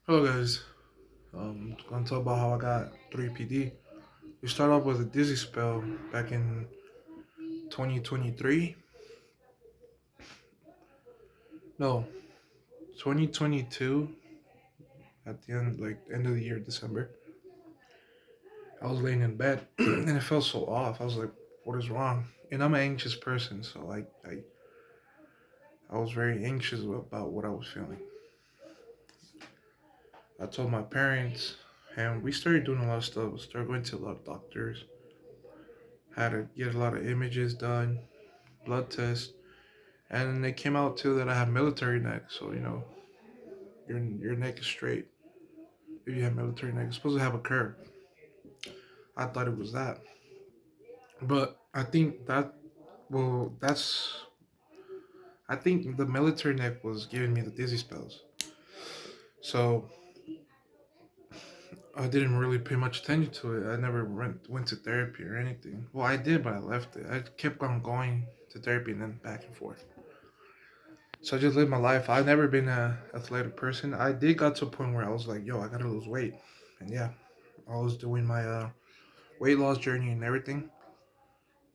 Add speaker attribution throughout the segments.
Speaker 1: Hello guys. Gonna talk about how I got 3PD. We start off with a dizzy spell back in 2023. No, 2022 at the end, like end of the year, December. I was laying in bed and it felt so off. I was like, "What is wrong?" And I'm an anxious person, so I was very anxious about what I was feeling. I told my parents, and we started doing a lot of stuff. We started going to a lot of doctors. Had to get a lot of images done, blood tests. And it came out too that I have military neck, so your neck is straight. If you have military neck, it's supposed to have a curve. I thought it was that, but I think that well, that's I think the military neck was giving me the dizzy spells. So I didn't really pay much attention to it. I never went to therapy or anything. Well, I did, but I left it. I kept on going to therapy and then back and forth. So I just lived my life. I've never been a athletic person. I did got to a point where I was like, yo, I gotta lose weight. And yeah, I was doing my weight loss journey and everything.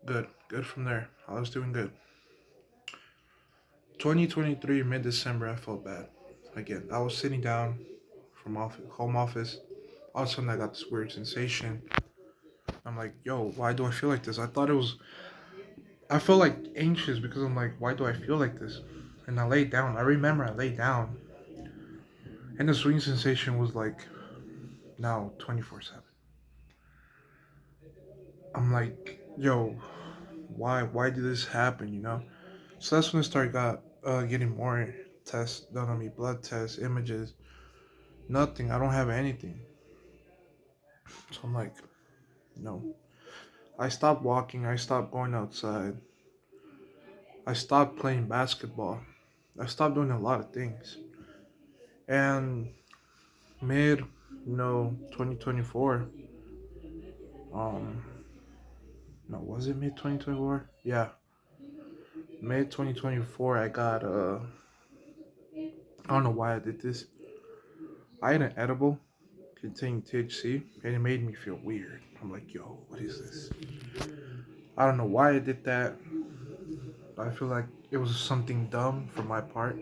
Speaker 1: Good from there. I was doing good. 2023 mid December, I felt bad. Again, I was sitting down from home office. All of a sudden, I got this weird sensation. I'm like, yo, why do I feel like this? I felt like anxious because I'm like, why do I feel like this? And I laid down. I remember I laid down, and the swing sensation was like now 24/7. I'm like, yo, why did this happen? So that's when I started getting more tests done on me, blood tests, images, nothing. I don't have anything. So I'm like, no. I stopped walking. I stopped going outside. I stopped playing basketball. I stopped doing a lot of things. And mid, 2024. Um, no, was it mid 2024? Yeah, mid 2024. I got I don't know why I did this. I had an edible containing THC, and it made me feel weird. I'm like, yo, what is this? I don't know why I did that. I feel like it was something dumb from my part.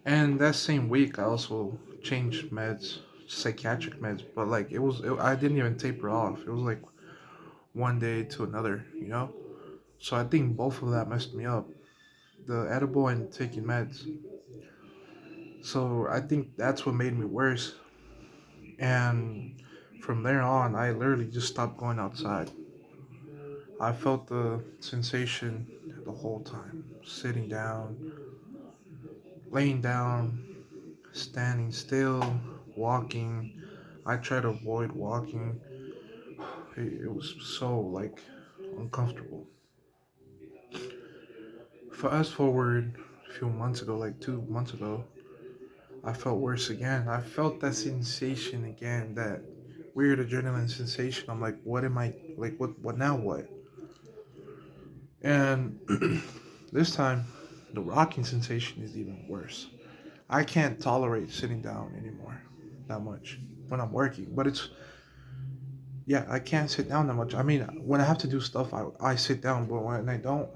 Speaker 1: And that same week, I also changed meds, psychiatric meds, but like I didn't even taper off. It was like one day to another. So I think both of that messed me up, the edible and taking meds. So I think that's what made me worse. And from there on, I literally just stopped going outside. I felt the sensation the whole time, sitting down, laying down, standing still, walking. I try to avoid walking. It was so like uncomfortable. Fast forward a few months ago, like 2 months ago, I felt worse again. I felt that sensation again, that weird adrenaline sensation. I'm like, what am I like? What now? What? And this time, the rocking sensation is even worse. I can't tolerate sitting down anymore that much when I'm working. But yeah, I can't sit down that much. I mean, when I have to do stuff, I sit down, but when I don't,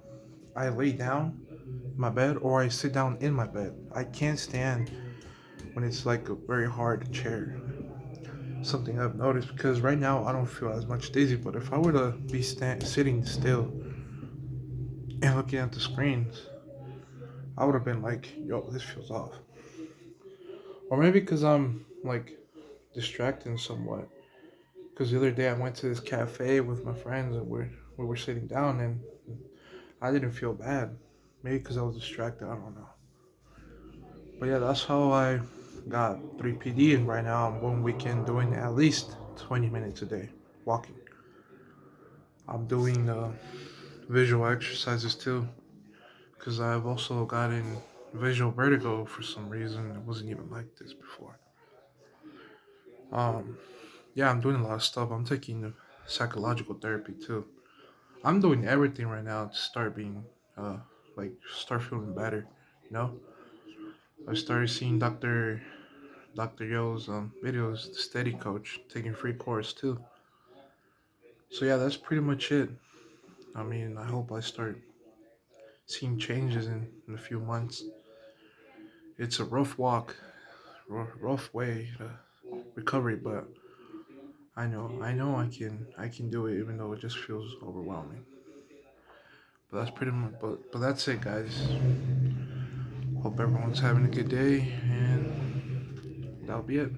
Speaker 1: I lay down in my bed or I sit down in my bed. I can't stand when it's like a very hard chair. Something I've noticed because right now I don't feel as much dizzy, but if I were to be sitting still and looking at the screens, I would have been like, yo, this feels off. Or maybe because I'm like distracting somewhat. Because the other day I went to this cafe with my friends and we were sitting down and I didn't feel bad. Maybe because I was distracted, I don't know. But yeah, that's how I got 3PD, and right now I'm one weekend doing at least 20 minutes a day walking. I'm doing visual exercises too because I've also gotten visual vertigo for some reason. It wasn't even like this before. Um, yeah, I'm doing a lot of stuff. I'm taking psychological therapy too. I'm doing everything right now to start being, start feeling better. You know, I started seeing Doctor Dr. Yo's videos, the Steady Coach, taking free course too. So yeah, that's pretty much it. I mean, I hope I start seeing changes in a few months. It's a rough walk, rough way to recovery, but I know I can do it, even though it just feels overwhelming. But that's pretty much, but that's it, guys. Hope everyone's having a good day, and that'll be it.